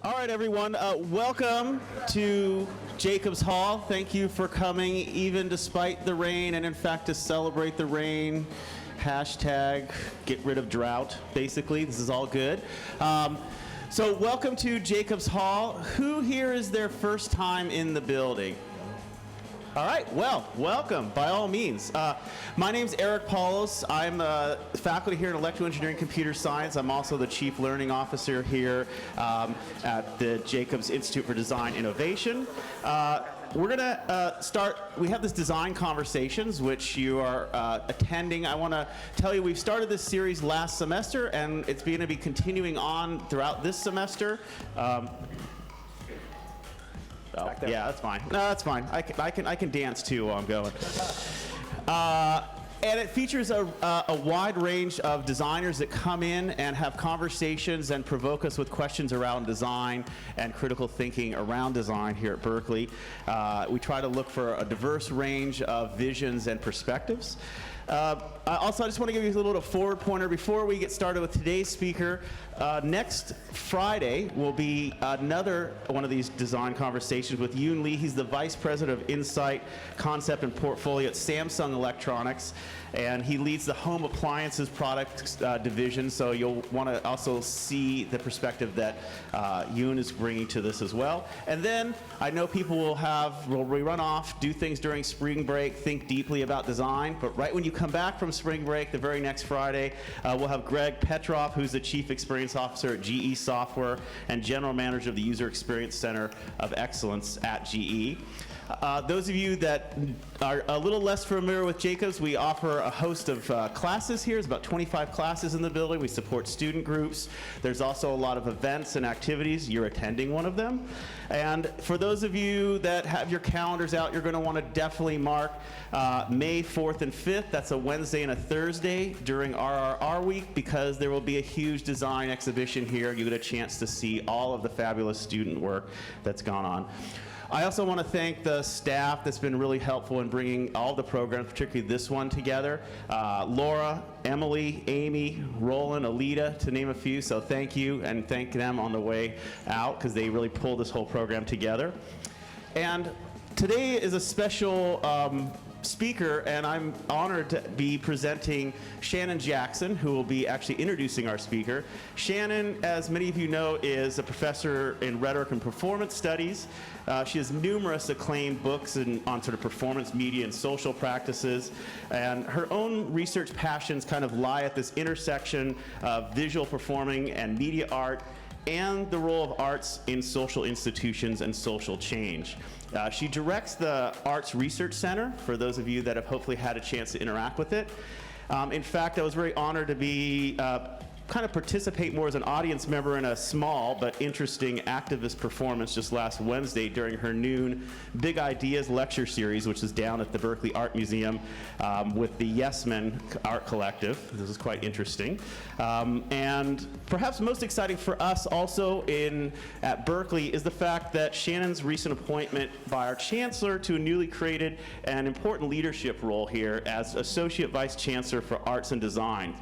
All right, everyone, welcome to Jacobs Hall. Thank you for coming, even despite the rain, and in fact, to celebrate the rain, hashtag get rid of drought, basically. This is all good. So welcome to Jacobs Hall. Who here is their first time in the building? All right, well, welcome, by all means. My name's Eric Paulos. I'm a faculty here in Electrical Engineering Computer Science. I'm also the Chief Learning Officer here at the Jacobs Institute for Design Innovation. We're going to start, we have this design conversations, which you are attending. I want to tell you we've started this series last semester, and it's going to be continuing on throughout this semester. Oh, yeah, that's fine. No, that's fine. I can dance too while I'm going. And it features a wide range of designers that come in and have conversations and provoke us with questions around design and critical thinking around design here at Berkeley. We try to look for a diverse range of visions and perspectives. Also, I just want to give you a little forward pointer before we get started with today's speaker. Next Friday will be another one of these design conversations with Yoon Lee. He's the Vice President of Insight, Concept, and Portfolio at Samsung Electronics, and he leads the Home Appliances Products division, so you'll want to also see the perspective that Yoon is bringing to this as well. And then I know people will run off, do things during spring break, think deeply about design, but right when you come back from spring break, the very next Friday, we'll have Greg Petroff, who's the Chief Experience Officer at GE Software and General Manager of the User Experience Center of Excellence at GE. Those of you that are a little less familiar with Jacobs, we offer a host of classes here. There's about 25 classes in the building. We support student groups. There's also a lot of events and activities. You're attending one of them. And for those of you that have your calendars out, you're going to want to definitely mark May 4th and 5th. That's a Wednesday and a Thursday during RRR week, because there will be a huge design exhibition here. You get a chance to see all of the fabulous student work that's gone on. I also want to thank the staff that's been really helpful in bringing all the programs, particularly this one, together. Laura, Emily, Amy, Roland, Alita, to name a few. So thank you, and thank them on the way out, because they really pulled this whole program together. And today is a special speaker, and I'm honored to be presenting Shannon Jackson, who will be actually introducing our speaker. Shannon, as many of you know, is a professor in rhetoric and performance studies. She has numerous acclaimed books on sort of performance, media, and social practices, and her own research passions kind of lie at this intersection of visual performing and media art, and the role of arts in social institutions and social change. She directs the Arts Research Center, for those of you that have hopefully had a chance to interact with it. In fact, I was very honored to be kind of participate more as an audience member in a small but interesting activist performance just last Wednesday during her noon Big Ideas lecture series, which is down at the Berkeley Art Museum with the Yes Men Art Collective. This is quite interesting. And perhaps most exciting for us also at Berkeley is the fact that Shannon's recent appointment by our chancellor to a newly created and important leadership role here as Associate Vice Chancellor for Arts and Design.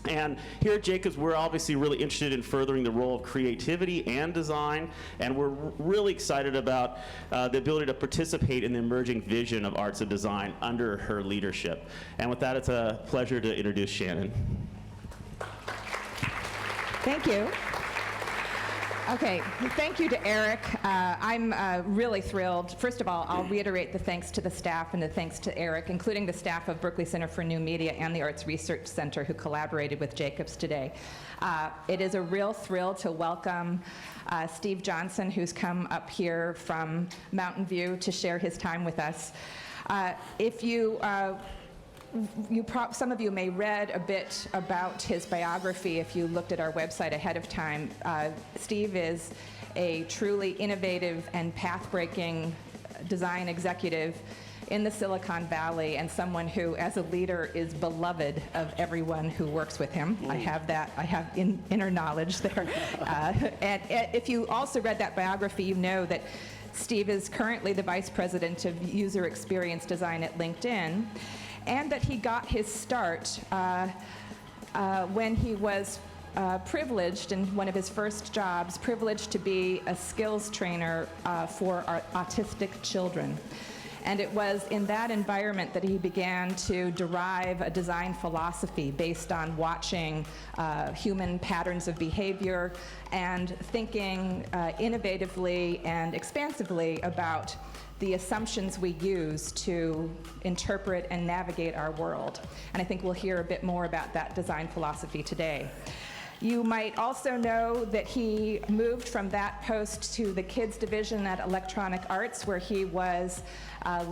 And here at Jacobs, we're obviously really interested in furthering the role of creativity and design, and we're really excited about the ability to participate in the emerging vision of arts and design under her leadership. And with that, it's a pleasure to introduce Shannon. Thank you. Okay, thank you to Eric. I'm really thrilled. First of all, I'll reiterate the thanks to the staff and the thanks to Eric, including the staff of Berkeley Center for New Media and the Arts Research Center who collaborated with Jacobs today. It is a real thrill to welcome Steve Johnson, who's come up here from Mountain View to share his time with us. Some of you may read a bit about his biography if you looked at our website ahead of time. Steve is a truly innovative and path-breaking design executive in the Silicon Valley, and someone who, as a leader, is beloved of everyone who works with him. I have inner knowledge there. And if you also read that biography, you know that Steve is currently the Vice President of User Experience Design at LinkedIn, and that he got his start when he was privileged in one of his first jobs, privileged to be a skills trainer for autistic children. And it was in that environment that he began to derive a design philosophy based on watching human patterns of behavior and thinking innovatively and expansively about the assumptions we use to interpret and navigate our world. And I think we'll hear a bit more about that design philosophy today. You might also know that he moved from that post to the kids division at Electronic Arts, where he was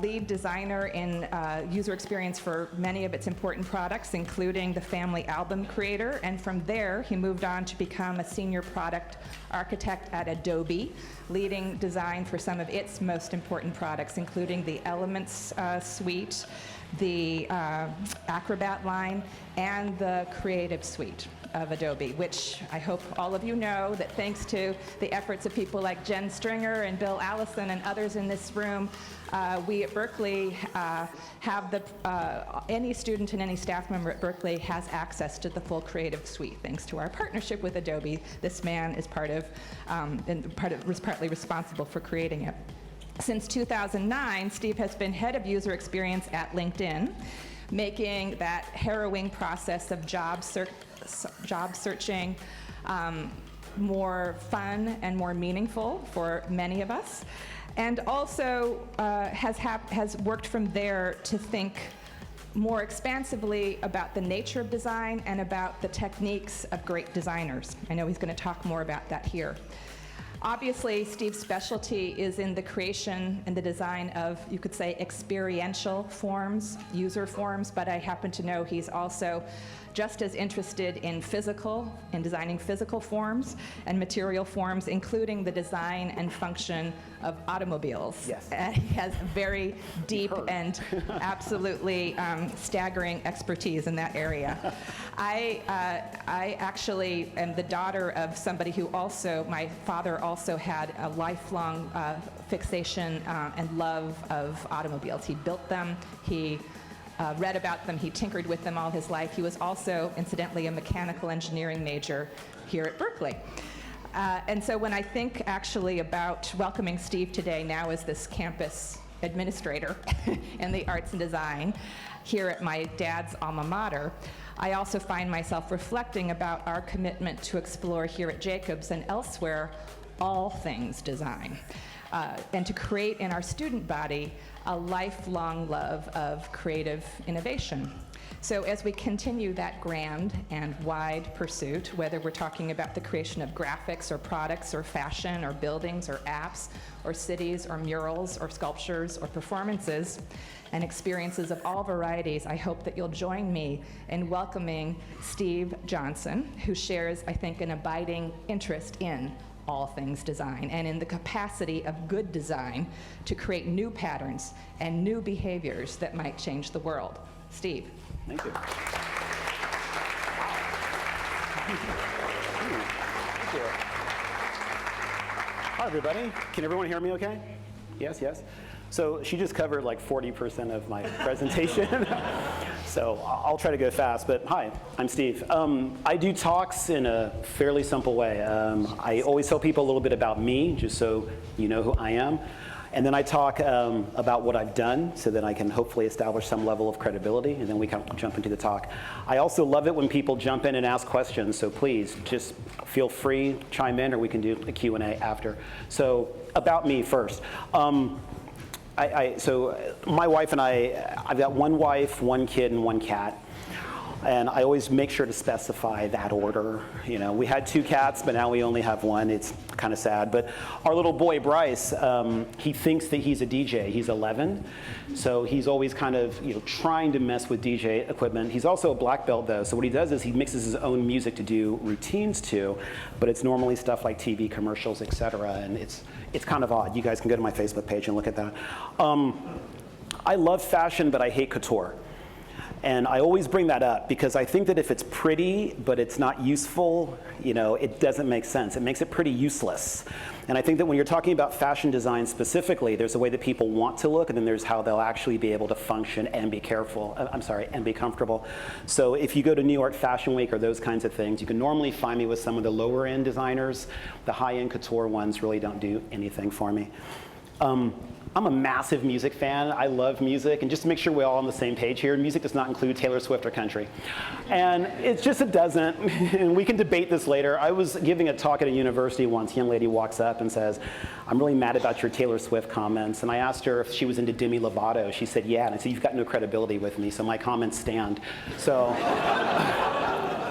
lead designer in user experience for many of its important products, including the Family Album Creator. And from there, he moved on to become a senior product architect at Adobe, leading design for some of its most important products, including the Elements suite, the Acrobat line, and the Creative Suite of Adobe, which I hope all of you know that thanks to the efforts of people like Jen Stringer and Bill Allison and others in this room, we at Berkeley have any student and any staff member at Berkeley has access to the full Creative Suite. Thanks to our partnership with Adobe, this man is was partly responsible for creating it. Since 2009, Steve has been head of user experience at LinkedIn, making that harrowing process of job searching more fun and more meaningful for many of us, and also has worked from there to think more expansively about the nature of design and about the techniques of great designers. I know he's going to talk more about that here. Obviously, Steve's specialty is in the creation and the design of, you could say, experiential forms, user forms, but I happen to know he's also just as interested in designing physical forms and material forms, including the design and function of automobiles. Yes. He has very deep and absolutely staggering expertise in that area. I actually am the daughter of somebody who my father also had a lifelong fixation and love of automobiles. He built them, he read about them, he tinkered with them all his life. He was also, incidentally, a mechanical engineering major here at Berkeley. And so when I think actually about welcoming Steve today now as this campus administrator in the arts and design here at my dad's alma mater, I also find myself reflecting about our commitment to explore here at Jacobs and elsewhere all things design, and to create in our student body a lifelong love of creative innovation. So as we continue that grand and wide pursuit, whether we're talking about the creation of graphics or products or fashion or buildings or apps or cities or murals or sculptures or performances and experiences of all varieties, I hope that you'll join me in welcoming Steve Johnson, who shares, I think, an abiding interest in all things design and in the capacity of good design to create new patterns and new behaviors that might change the world. Steve. Thank you. Thank you. Hi, everybody. Can everyone hear me okay? Yes, yes. So she just covered like 40% of my presentation. So I'll try to go fast, but hi, I'm Steve. I do talks in a fairly simple way. I always tell people a little bit about me, just so you know who I am. And then I talk about what I've done so that I can hopefully establish some level of credibility, and then we can jump into the talk. I also love it when people jump in and ask questions, so please just feel free, chime in, or we can do a Q&A after. So about me first. So my wife and I've got one wife, one kid, and one cat. And I always make sure to specify that order. You know, we had 2 cats, but now we only have 1. It's kind of sad. But our little boy, Bryce, he thinks that he's a DJ. He's 11. So he's always kind of, trying to mess with DJ equipment. He's also a black belt, though. So what he does is he mixes his own music to do routines to, but it's normally stuff like TV commercials, et cetera. And it's kind of odd. You guys can go to my Facebook page and look at that. I love fashion, but I hate couture. And I always bring that up because I think that if it's pretty, but it's not useful, it doesn't make sense. It makes it pretty useless. And I think that when you're talking about fashion design specifically, there's a way that people want to look, and then there's how they'll actually be able to function and be and be comfortable. So if you go to New York Fashion Week or those kinds of things, you can normally find me with some of the lower end designers. The high-end couture ones really don't do anything for me. I'm a massive music fan. I love music. And just to make sure we're all on the same page here, music does not include Taylor Swift or country. And it doesn't. And we can debate this later. I was giving a talk at a university once. A young lady walks up and says, I'm really mad about your Taylor Swift comments. And I asked her if she was into Demi Lovato. She said, yeah. And I said, you've got no credibility with me, so my comments stand. So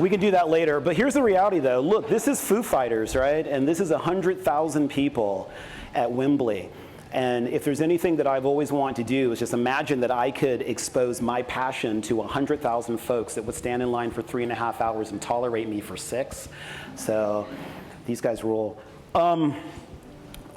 we can do that later. But here's the reality, though. Look, this is Foo Fighters, right? And this is 100,000 people at Wembley. And if there's anything that I've always wanted to do is just imagine that I could expose my passion to 100,000 folks that would stand in line for 3.5 hours and tolerate me for 6. So these guys rule. I'm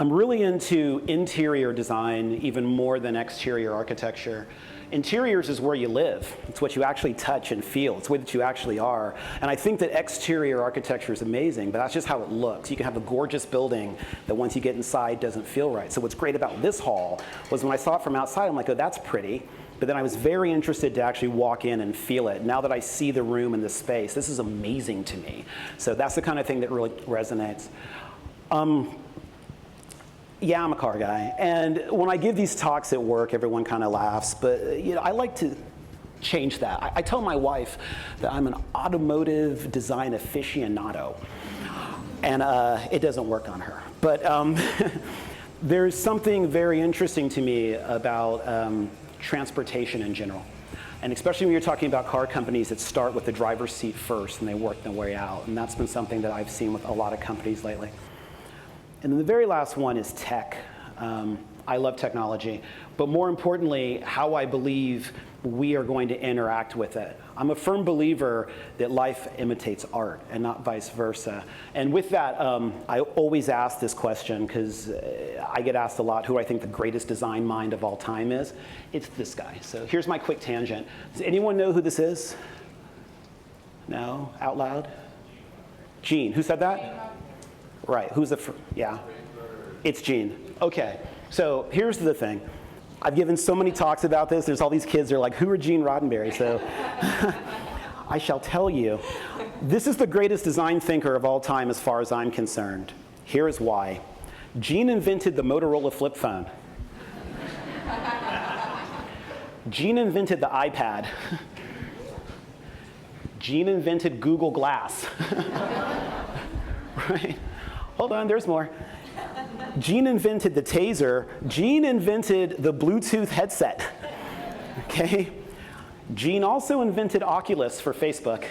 really into interior design even more than exterior architecture. Interiors is where you live. It's what you actually touch and feel. It's the way that you actually are. And I think that exterior architecture is amazing, but that's just how it looks. You can have a gorgeous building that once you get inside doesn't feel right. So what's great about this hall was when I saw it from outside, I'm like, oh, that's pretty. But then I was very interested to actually walk in and feel it. Now that I see the room and the space, this is amazing to me. So that's the kind of thing that really resonates. Yeah, I'm a car guy. And when I give these talks at work, everyone kind of laughs. But I like to change that. I tell my wife that I'm an automotive design aficionado. And it doesn't work on her. But there's something very interesting to me about transportation in general. And especially when you're talking about car companies that start with the driver's seat first and they work their way out. And that's been something that I've seen with a lot of companies lately. And then the very last one is tech. I love technology, but more importantly, how I believe we are going to interact with it. I'm a firm believer that life imitates art and not vice versa. And with that, I always ask this question because I get asked a lot who I think the greatest design mind of all time is. It's this guy. So here's my quick tangent. Does anyone know who this is? No? Out loud? Gene. Who said that? Right, who's the yeah? It's Gene. Okay, so here's the thing. I've given so many talks about this. There's all these kids that are like, who are Gene Roddenberry? So I shall tell you, this is the greatest design thinker of all time as far as I'm concerned. Here is why. Gene invented the Motorola flip phone. Gene invented the iPad. Gene invented Google Glass. Right? Hold on, there's more. Gene invented the taser. Gene invented the Bluetooth headset. Okay? Gene also invented Oculus for Facebook.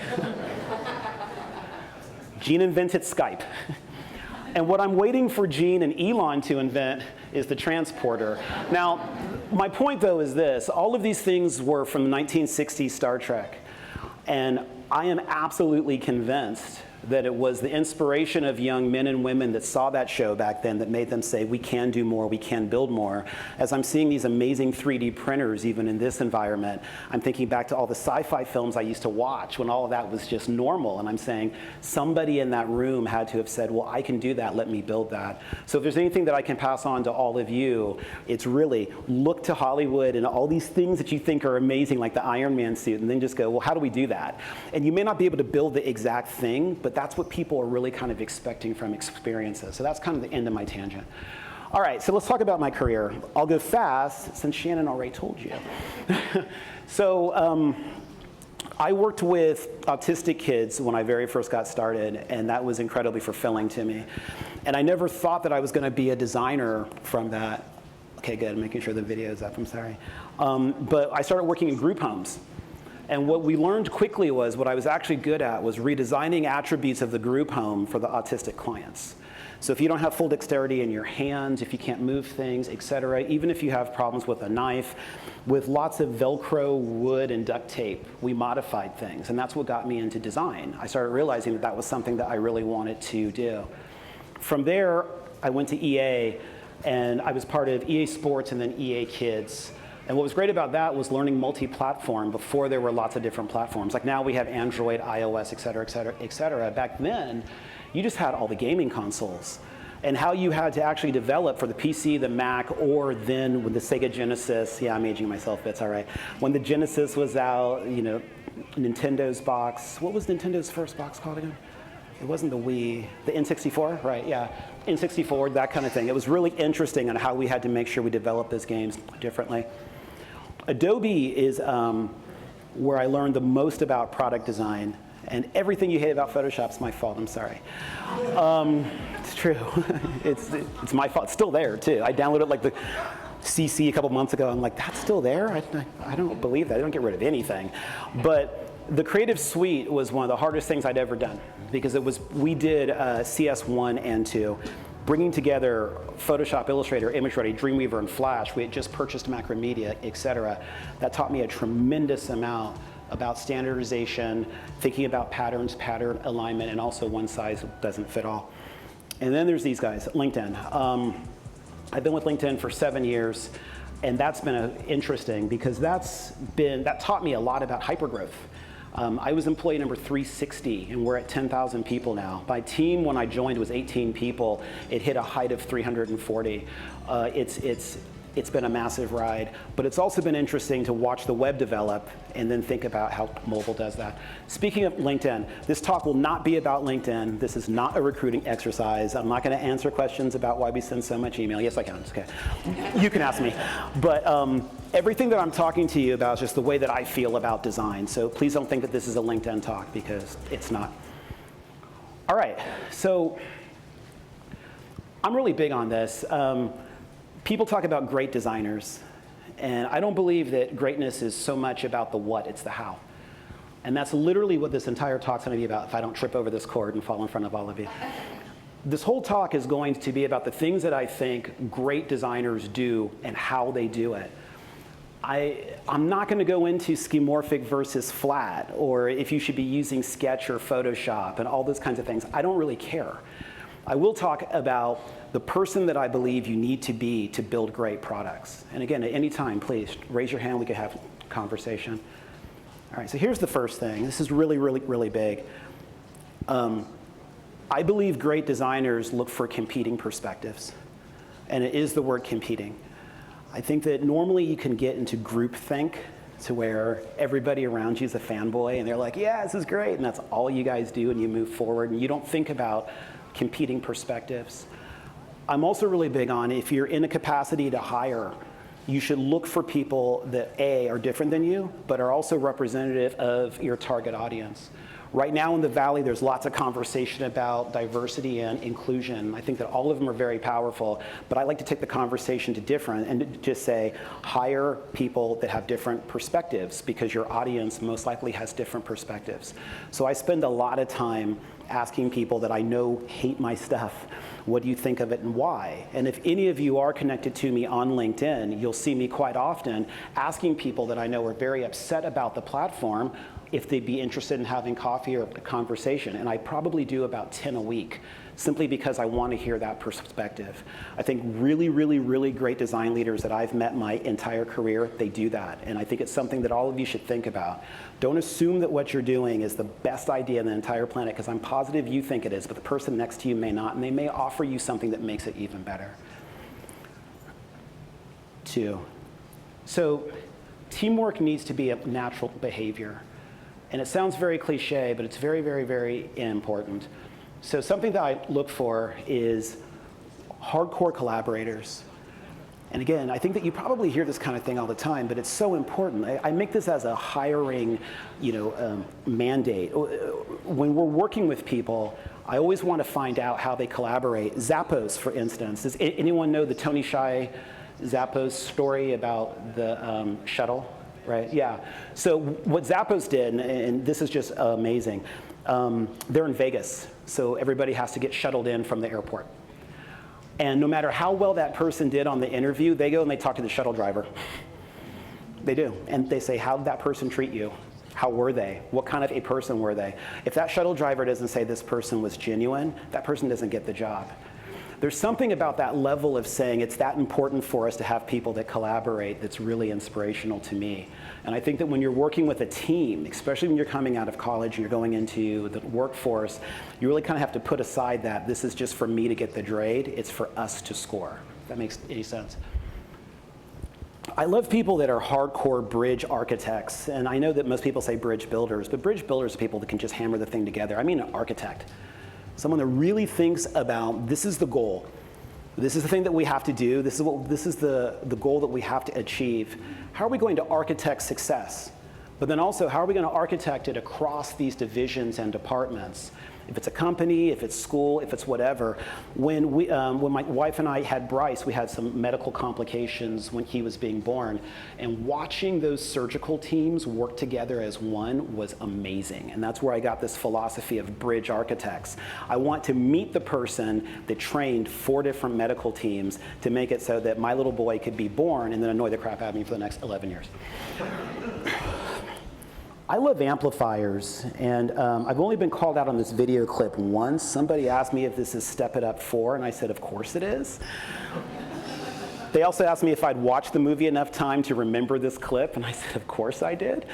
Gene invented Skype. And what I'm waiting for Gene and Elon to invent is the transporter. Now, my point though is this. All of these things were from the 1960s Star Trek. And I am absolutely convinced that it was the inspiration of young men and women that saw that show back then that made them say, we can do more, we can build more. As I'm seeing these amazing 3D printers, even in this environment, I'm thinking back to all the sci-fi films I used to watch when all of that was just normal. And I'm saying, somebody in that room had to have said, well, I can do that, let me build that. So if there's anything that I can pass on to all of you, it's really look to Hollywood and all these things that you think are amazing, like the Iron Man suit, and then just go, well, how do we do that? And you may not be able to build the exact thing, but that's what people are really kind of expecting from experiences. So that's kind of the end of my tangent. All right, so let's talk about my career. I'll go fast since Shannon already told you. So I worked with autistic kids when I very first got started, and that was incredibly fulfilling to me. And I never thought that I was going to be a designer from that. Okay, good, I'm making sure the video is up, I'm sorry. But I started working in group homes. And what we learned quickly was what I was actually good at was redesigning attributes of the group home for the autistic clients. So if you don't have full dexterity in your hands, if you can't move things, et cetera, even if you have problems with a knife, with lots of Velcro, wood, and duct tape, we modified things. And that's what got me into design. I started realizing that that was something that I really wanted to do. From there, I went to EA, and I was part of EA Sports and then EA Kids. And what was great about that was learning multi-platform before there were lots of different platforms. Like now we have Android, iOS, et cetera, et cetera, et cetera. Back then, you just had all the gaming consoles. And how you had to actually develop for the PC, the Mac, or then with the Sega Genesis, yeah, I'm aging myself, it's all right. When the Genesis was out, you know, Nintendo's box, what was Nintendo's first box called again? It wasn't the Wii, the N64, right, yeah. N64, that kind of thing. It was really interesting on how we had to make sure we developed those games differently. Adobe is where I learned the most about product design. And everything you hate about Photoshop's my fault, I'm sorry. It's true, it's my fault, it's still there too. I downloaded like the CC a couple months ago, I'm like, that's still there? I don't believe that, I don't get rid of anything. But the Creative Suite was one of the hardest things I'd ever done because we did CS1 and 2, bringing together Photoshop, Illustrator, ImageReady, Dreamweaver, and Flash. We had just purchased Macromedia, et cetera. That taught me a tremendous amount about standardization, thinking about patterns, pattern alignment, and also one size doesn't fit all. And then there's these guys, LinkedIn. I've been with LinkedIn for 7 years, and that's been interesting because that taught me a lot about hypergrowth. I was employee number 360, and we're at 10,000 people now. My team, when I joined, was 18 people. It hit a height of 340. It's been a massive ride, but it's also been interesting to watch the web develop and then think about how mobile does that. Speaking of LinkedIn, this talk will not be about LinkedIn. This is not a recruiting exercise. I'm not going to answer questions about why we send so much email. Yes, I can. It's okay. You can ask me. But everything that I'm talking to you about is just the way that I feel about design. So please don't think that this is a LinkedIn talk because it's not. All right. So I'm really big on this. People talk about great designers, and I don't believe that greatness is so much about the what, it's the how. And that's literally what this entire talk's going to be about if I don't trip over this cord and fall in front of all of you. This whole talk is going to be about the things that I think great designers do and how they do it. I'm not going to go into skeuomorphic versus flat, or if you should be using Sketch or Photoshop and all those kinds of things. I don't really care. I will talk about the person that I believe you need to be to build great products. And again, at any time, please raise your hand, we could have a conversation. All right, so here's the first thing. This is really, really, really big. I believe great designers look for competing perspectives. And it is the word competing. I think that normally you can get into groupthink to where everybody around you is a fanboy and they're like, yeah, this is great, and that's all you guys do, and you move forward, and you don't think about competing perspectives. I'm also really big on if you're in a capacity to hire, you should look for people that A, are different than you, but are also representative of your target audience. Right now in the Valley, there's lots of conversation about diversity and inclusion. I think that all of them are very powerful, but I like to take the conversation to different and just say, hire people that have different perspectives because your audience most likely has different perspectives. So I spend a lot of time asking people that I know hate my stuff, what do you think of it and why? And if any of you are connected to me on LinkedIn, you'll see me quite often asking people that I know are very upset about the platform if they'd be interested in having coffee or a conversation. And I probably do about 10 a week, simply because I want to hear that perspective. I think really, really, really great design leaders that I've met my entire career, they do that. And I think it's something that all of you should think about. Don't assume that what you're doing is the best idea on the entire planet, because I'm positive you think it is, but the person next to you may not, and they may offer you something that makes it even better. 2. So teamwork needs to be a natural behavior. And it sounds very cliche, but it's very, very, very important. So something that I look for is hardcore collaborators. And again, I think that you probably hear this kind of thing all the time, but it's so important. I make this as a hiring, mandate. When we're working with people, I always want to find out how they collaborate. Zappos, for instance. Does anyone know the Tony Hsieh Zappos story about the shuttle? Right, yeah. So what Zappos did, and this is just amazing, they're in Vegas, so everybody has to get shuttled in from the airport. And no matter how well that person did on the interview, they go and they talk to the shuttle driver. They do, and they say, how did that person treat you? How were they? What kind of a person were they? If that shuttle driver doesn't say this person was genuine, that person doesn't get the job. there's something about that level of saying it's that important for us to have people that collaborate that's really inspirational to me. And I think that when you're working with a team, especially when you're coming out of college and you're going into the workforce, you really kind of have to put aside that this is just for me to get the grade, it's for us to score. If that makes any sense. I love people that are hardcore bridge architects, and I know that most people say bridge builders, but bridge builders are people that can just hammer the thing together. I mean an architect. Someone that really thinks about, this is the goal. This is the thing that we have to do. This is the goal that we have to achieve. How are we going to architect success? But then also, how are we going to architect it across these divisions and departments? If it's a company, if it's school, if it's whatever. When my wife and I had Bryce, we had some medical complications when he was being born. And watching those surgical teams work together as one was amazing. And that's where I got this philosophy of bridge architects. I want to meet the person that trained 4 different medical teams to make it so that my little boy could be born and then annoy the crap out of me for the next 11 years. I love amplifiers, and I've only been called out on this video clip once. Somebody asked me if this is Step It Up 4, and I said, of course it is. They also asked me if I'd watched the movie enough time to remember this clip, and I said, of course I did.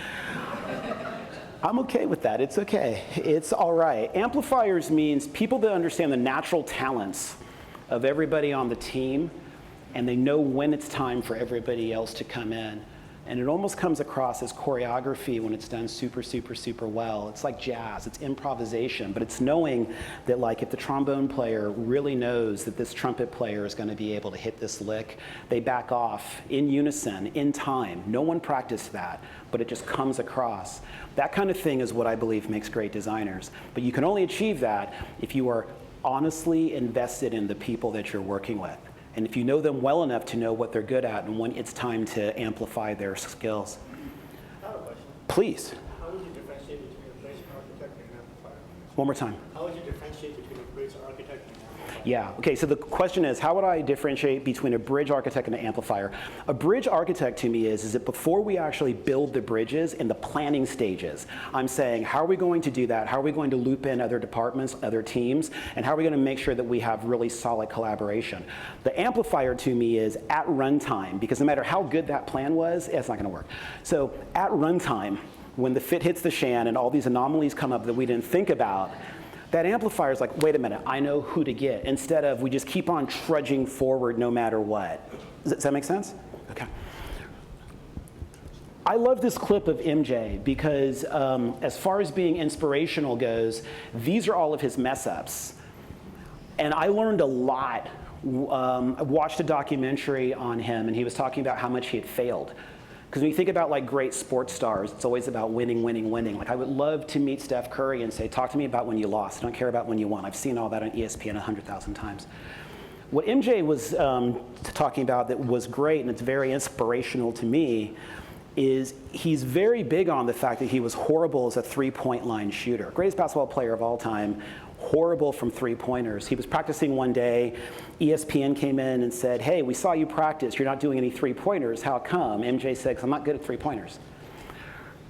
I'm okay with that. It's okay. It's all right. Amplifiers means people that understand the natural talents of everybody on the team, and they know when it's time for everybody else to come in. And it almost comes across as choreography when it's done super, super, super well. It's like jazz, it's improvisation, but it's knowing that like if the trombone player really knows that this trumpet player is gonna be able to hit this lick, they back off in unison, in time. No one practiced that, but it just comes across. That kind of thing is what I believe makes great designers. But you can only achieve that if you are honestly invested in the people that you're working with. And if you know them well enough to know what they're good at and when it's time to amplify their skills. I have a question. Please. How would you differentiate between a bridge architect and an amplifier? One more time. How would you differentiate between a bridge architect and an amplifier? Yeah, okay, so the question is, how would I differentiate between a bridge architect and an amplifier? A bridge architect to me is that before we actually build the bridges in the planning stages, I'm saying, how are we going to do that? How are we going to loop in other departments, other teams? And how are we going to make sure that we have really solid collaboration? The amplifier to me is at runtime, because no matter how good that plan was, it's not going to work. So at runtime, when the fit hits the shan and all these anomalies come up that we didn't think about, that amplifier is like, wait a minute, I know who to get, instead of we just keep on trudging forward no matter what. Does that make sense? Okay. I love this clip of MJ because as far as being inspirational goes, these are all of his mess ups. And I learned a lot. I watched a documentary on him, and he was talking about how much he had failed. Because when you think about like great sports stars, it's always about winning, winning, winning. Like I would love to meet Steph Curry and say, talk to me about when you lost. I don't care about when you won. I've seen all that on ESPN 100,000 times. What MJ was talking about that was great, and it's very inspirational to me, is he's very big on the fact that he was horrible as a three-point line shooter. Greatest basketball player of all time, horrible from three-pointers. He was practicing one day. ESPN came in and said, hey, we saw you practice. You're not doing any three-pointers. How come? MJ said, 'cause I'm not good at three-pointers.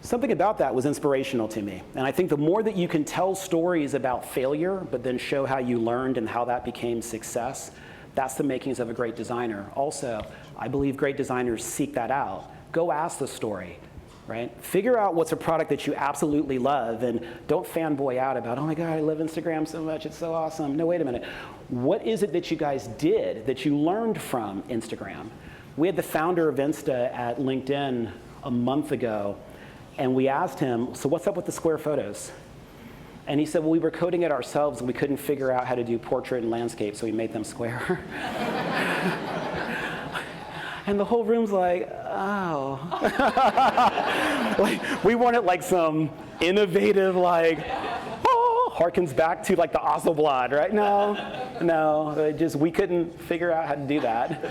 Something about that was inspirational to me. And I think the more that you can tell stories about failure, but then show how you learned and how that became success, that's the makings of a great designer. Also, I believe great designers seek that out. Go ask the story. Right? Figure out what's a product that you absolutely love, and don't fanboy out about, oh my God, I love Instagram so much, it's so awesome. No, wait a minute. What is it that you guys did that you learned from Instagram? We had the founder of Insta at LinkedIn a month ago, and we asked him, so what's up with the square photos? And he said, well, we were coding it ourselves, and we couldn't figure out how to do portrait and landscape, so we made them square. And the whole room's like, oh. Like, we wanted like some innovative, like, oh, harkens back to like the Hasselblad, right? No, we couldn't figure out how to do that.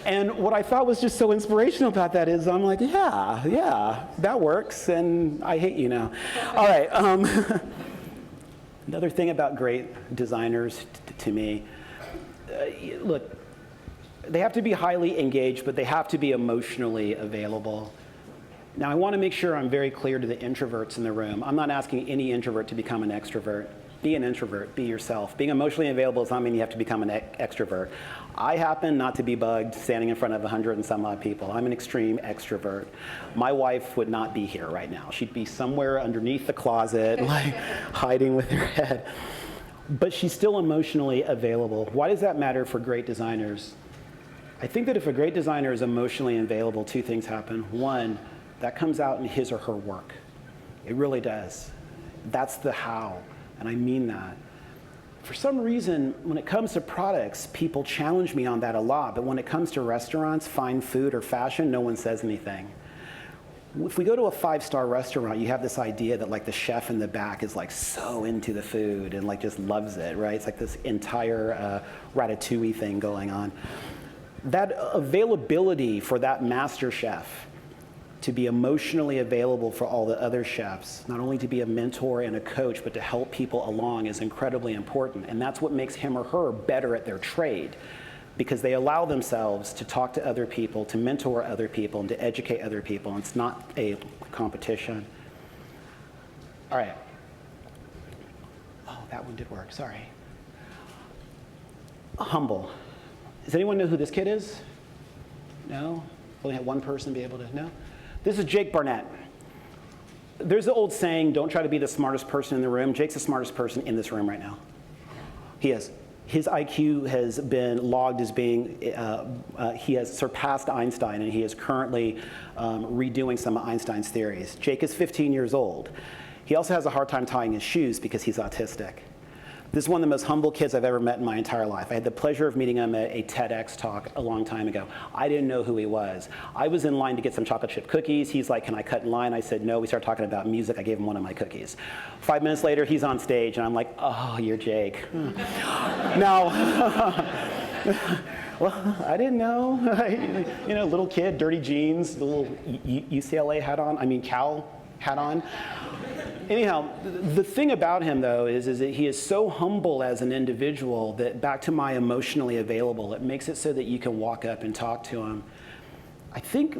And what I thought was just so inspirational about that is I'm like, yeah, that works, and I hate you now. All right, another thing about great designers to me, look, they have to be highly engaged, but they have to be emotionally available. Now, I want to make sure I'm very clear to the introverts in the room. I'm not asking any introvert to become an extrovert. Be an introvert, be yourself. Being emotionally available does not mean you have to become an extrovert. I happen not to be bugged standing in front of 100 and some odd people. I'm an extreme extrovert. My wife would not be here right now. She'd be somewhere underneath the closet, like hiding with her head. But she's still emotionally available. Why does that matter for great designers? I think that if a great designer is emotionally available, two things happen. One, that comes out in his or her work. It really does. That's the how, and I mean that. For some reason, when it comes to products, people challenge me on that a lot, but when it comes to restaurants, fine food, or fashion, no one says anything. If we go to a 5-star restaurant, you have this idea that like the chef in the back is like so into the food and like just loves it, right? It's like this entire ratatouille thing going on. That availability for that master chef to be emotionally available for all the other chefs, not only to be a mentor and a coach, but to help people along is incredibly important. And that's what makes him or her better at their trade, because they allow themselves to talk to other people, to mentor other people, and to educate other people. And it's not a competition. All right. Oh, that one did work, sorry. Humble. Does anyone know who this kid is? No? Only had one person be able to know? This is Jake Barnett. There's an old saying, don't try to be the smartest person in the room. Jake's the smartest person in this room right now. He is. His IQ has been logged as being, he has surpassed Einstein, and he is currently redoing some of Einstein's theories. Jake is 15 years old. He also has a hard time tying his shoes because he's autistic. This is one of the most humble kids I've ever met in my entire life. I had the pleasure of meeting him at a TEDx talk a long time ago. I didn't know who he was. I was in ing to get some chocolate chip cookies. He's like, can I cut in line? I said, no. We started talking about music. I gave him one of my cookies. 5 minutes later, he's on stage, and I'm like, oh, you're Jake. Now, well, I didn't know. You know, little kid, dirty jeans, the little UCLA hat on, Cal hat on. Anyhow, the thing about him, though, is that he is so humble as an individual that, back to my emotionally available, it makes it so that you can walk up and talk to him. I think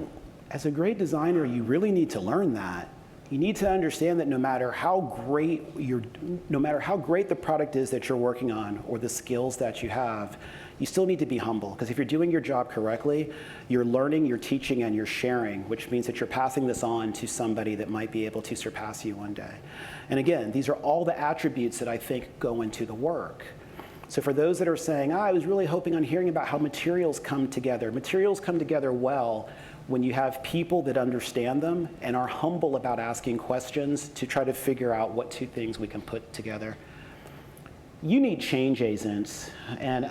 as a great designer, you really need to learn that. You need to understand that no matter how great the product is that you're working on or the skills that you have, you still need to be humble, because if you're doing your job correctly, you're learning, you're teaching, and you're sharing, which means that you're passing this on to somebody that might be able to surpass you one day. And again, these are all the attributes that I think go into the work. So for those that are saying, I was really hoping on hearing about how materials come together. Materials come together well when you have people that understand them and are humble about asking questions to try to figure out what two things we can put together. You need change agents, and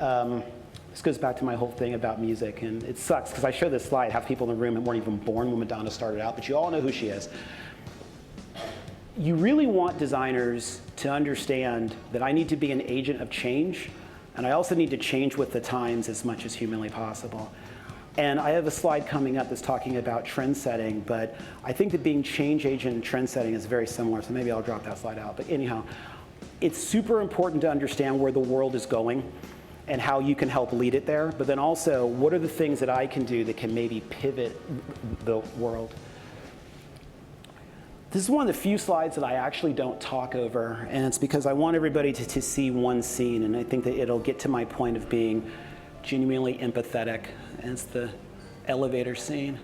this goes back to my whole thing about music, and it sucks because I show this slide, have people in the room that weren't even born when Madonna started out, but you all know who she is. You really want designers to understand that I need to be an agent of change, and I also need to change with the times as much as humanly possible. And I have a slide coming up that's talking about trend setting, but I think that being change agent and trend setting is very similar, so maybe I'll drop that slide out. But anyhow, it's super important to understand where the world is going and how you can help lead it there, but then also, what are the things that I can do that can maybe pivot the world? This is one of the few slides that I actually don't talk over, and it's because I want everybody to see one scene, and I think that it'll get to my point of being genuinely empathetic, and it's the elevator scene.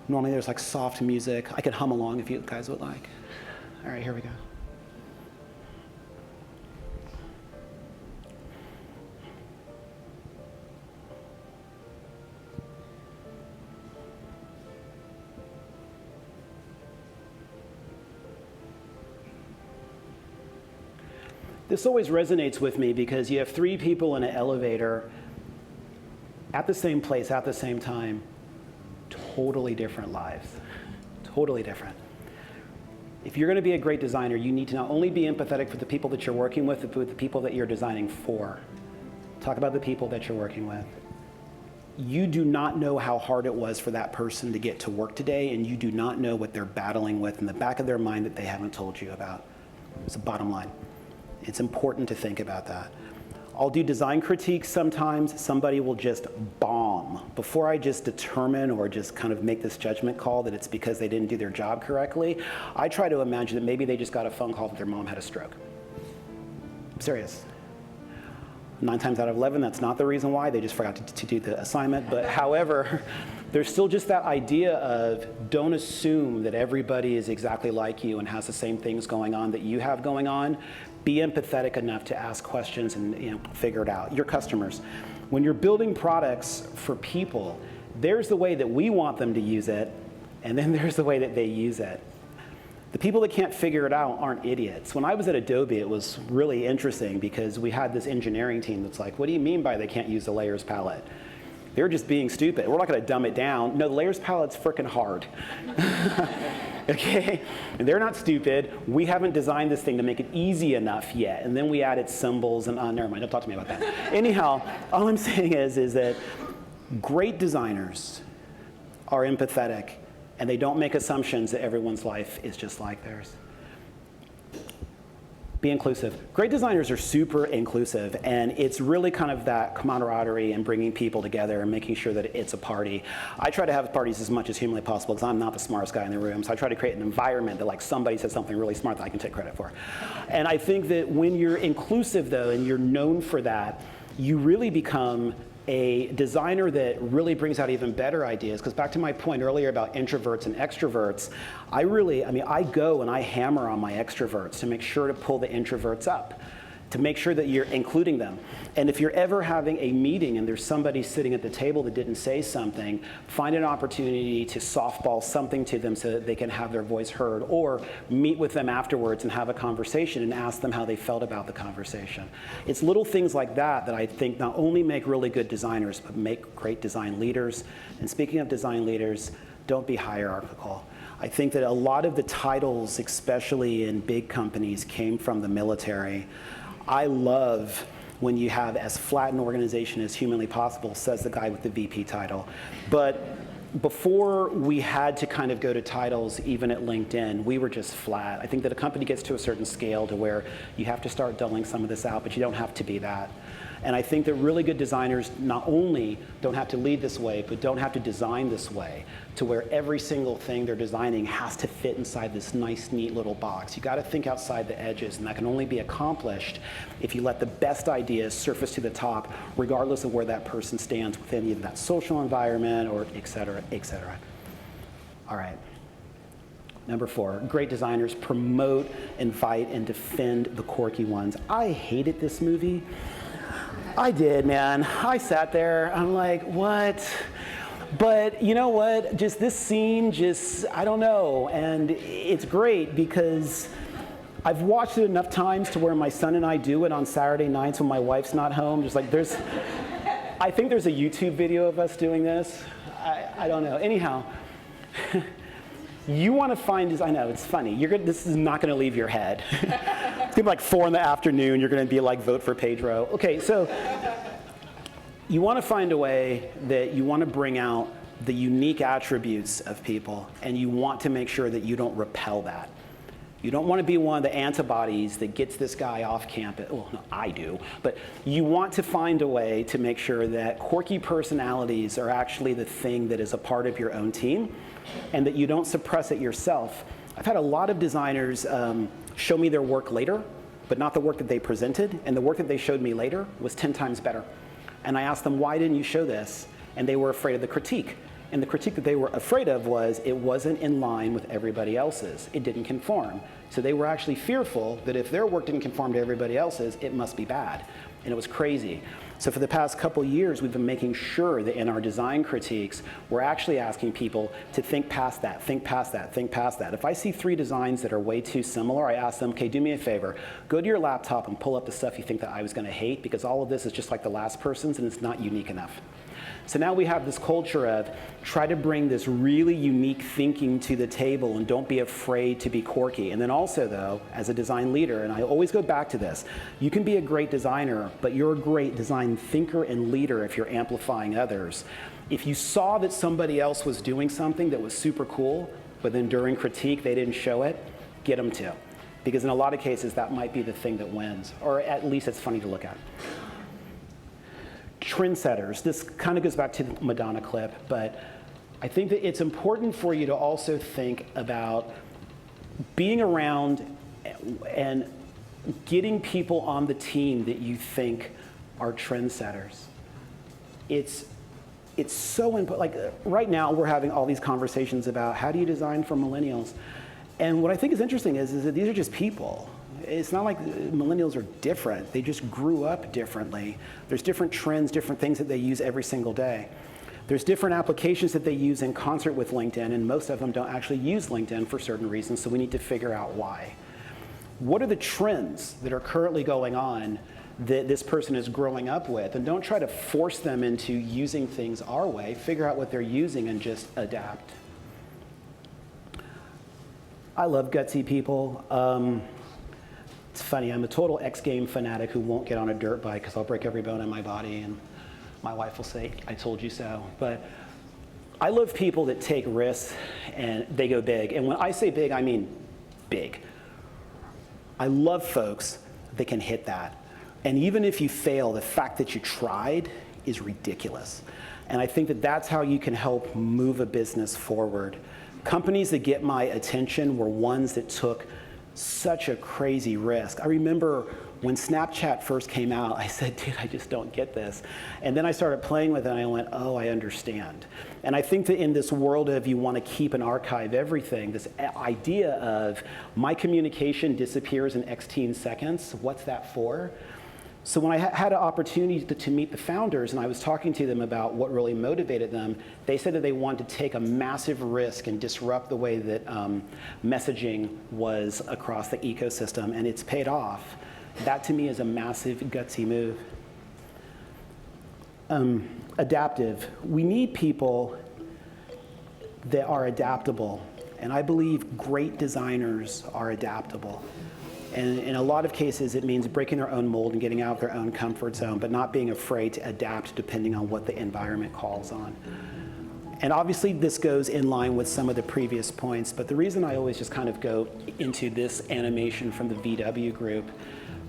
Normally there's like soft music. I could hum along if you guys would like. All right, here we go. This always resonates with me because you have three people in an elevator at the same place at the same time, totally different lives, totally different. If you're going to be a great designer, you need to not only be empathetic for the people that you're working with, but with the people that you're designing for. Talk about the people that you're working with. You do not know how hard it was for that person to get to work today, and you do not know what they're battling with in the back of their mind that they haven't told you about. It's the bottom line. It's important to think about that. I'll do design critiques sometimes. Somebody will just bomb. Before I just determine or just kind of make this judgment call that it's because they didn't do their job correctly, I try to imagine that maybe they just got a phone call that their mom had a stroke. serious. 9 times out of 11, that's not the reason why. They just forgot to do the assignment. But however, there's still just that idea of don't assume that everybody is exactly like you and has the same things going on that you have going on. Be empathetic enough to ask questions and figure it out. Your customers. When you're building products for people, there's the way that we want them to use it, and then there's the way that they use it. The people that can't figure it out aren't idiots. When I was at Adobe, it was really interesting because we had this engineering team that's like, what do you mean by they can't use the layers palette? They're just being stupid. We're not going to dumb it down. No, the layers palette's freaking hard. Okay? And they're not stupid. We haven't designed this thing to make it easy enough yet. And then we added symbols and, never mind, don't talk to me about that. Anyhow, all I'm saying is that great designers are empathetic, and they don't make assumptions that everyone's life is just like theirs. Be inclusive. Great designers are super inclusive, and it's really kind of that camaraderie and bringing people together and making sure that it's a party. I try to have parties as much as humanly possible because I'm not the smartest guy in the room, so I try to create an environment that like somebody says something really smart that I can take credit for. And I think that when you're inclusive though, and you're known for that, you really become a designer that really brings out even better ideas. Because back to my point earlier about introverts and extroverts, I go and I hammer on my extroverts to make sure to pull the introverts up, to make sure that you're including them. And if you're ever having a meeting and there's somebody sitting at the table that didn't say something, find an opportunity to softball something to them so that they can have their voice heard, or meet with them afterwards and have a conversation and ask them how they felt about the conversation. It's little things like that that I think not only make really good designers, but make great design leaders. And speaking of design leaders, don't be hierarchical. I think that a lot of the titles, especially in big companies, came from the military. I love when you have as flat an organization as humanly possible, says the guy with the VP title. But before we had to kind of go to titles, even at LinkedIn, we were just flat. I think that a company gets to a certain scale to where you have to start dulling some of this out, but you don't have to be that. And I think that really good designers not only don't have to lead this way, but don't have to design this way to where every single thing they're designing has to fit inside this nice, neat little box. You got to think outside the edges, and that can only be accomplished if you let the best ideas surface to the top, regardless of where that person stands within either that social environment or et cetera, et cetera. All right. Number 4, great designers promote, invite, and defend the quirky ones. I hated this movie. I did, man. I sat there, I'm like, what? But you know what? Just this scene, I don't know. And it's great because I've watched it enough times to where my son and I do it on Saturday nights when my wife's not home. Just like I think there's a YouTube video of us doing this. I don't know. Anyhow, you want to find, I know, it's funny. This is not going to leave your head. It's going to be like 4 in the afternoon. You're going to be like, vote for Pedro. Okay, so you want to find a way that you want to bring out the unique attributes of people, and you want to make sure that you don't repel that. You don't want to be one of the antibodies that gets this guy off campus. Well, no, I do. But you want to find a way to make sure that quirky personalities are actually the thing that is a part of your own team, and that you don't suppress it yourself. I've had a lot of designers show me their work later, but not the work that they presented, and the work that they showed me later was 10 times better. And I asked them, why didn't you show this? And they were afraid of the critique. And the critique that they were afraid of was it wasn't in line with everybody else's. It didn't conform. So they were actually fearful that if their work didn't conform to everybody else's, it must be bad. And it was crazy. So for the past couple years, we've been making sure that in our design critiques, we're actually asking people to think past that, think past that, think past that. If I see 3 designs that are way too similar, I ask them, okay, do me a favor. Go to your laptop and pull up the stuff you think that I was going to hate, because all of this is just like the last person's and it's not unique enough. So now we have this culture of try to bring this really unique thinking to the table and don't be afraid to be quirky. And then also though, as a design leader, and I always go back to this, you can be a great designer, but you're a great design thinker and leader if you're amplifying others. If you saw that somebody else was doing something that was super cool, but then during critique they didn't show it, get them to. Because in a lot of cases that might be the thing that wins, or at least it's funny to look at. Trendsetters. This kind of goes back to the Madonna clip, but I think that it's important for you to also think about being around and getting people on the team that you think are trendsetters. It's so important. Like right now, we're having all these conversations about how do you design for millennials? And what I think is interesting is that these are just people. It's not like millennials are different. They just grew up differently. There's different trends, different things that they use every single day. There's different applications that they use in concert with LinkedIn, and most of them don't actually use LinkedIn for certain reasons, so we need to figure out why. What are the trends that are currently going on that this person is growing up with? And don't try to force them into using things our way. Figure out what they're using and just adapt. I love gutsy people. It's funny, I'm a total X game fanatic who won't get on a dirt bike because I'll break every bone in my body, and my wife will say, I told you so. But I love people that take risks and they go big. And when I say big, I mean big. I love folks that can hit that. And even if you fail, the fact that you tried is ridiculous. And I think that that's how you can help move a business forward. Companies that get my attention were ones that took such a crazy risk. I remember when Snapchat first came out, I said, dude, I just don't get this. And then I started playing with it and I went, oh, I understand. And I think that in this world of you want to keep and archive everything, this idea of my communication disappears in X seconds, what's that for? So when I had an opportunity to meet the founders and I was talking to them about what really motivated them, they said that they wanted to take a massive risk and disrupt the way that messaging was across the ecosystem, and it's paid off. That to me is a massive, gutsy move. Adaptive. We need people that are adaptable, and I believe great designers are adaptable. And in a lot of cases, it means breaking their own mold and getting out of their own comfort zone, but not being afraid to adapt depending on what the environment calls on. And obviously, this goes in line with some of the previous points, but the reason I always just kind of go into this animation from the VW group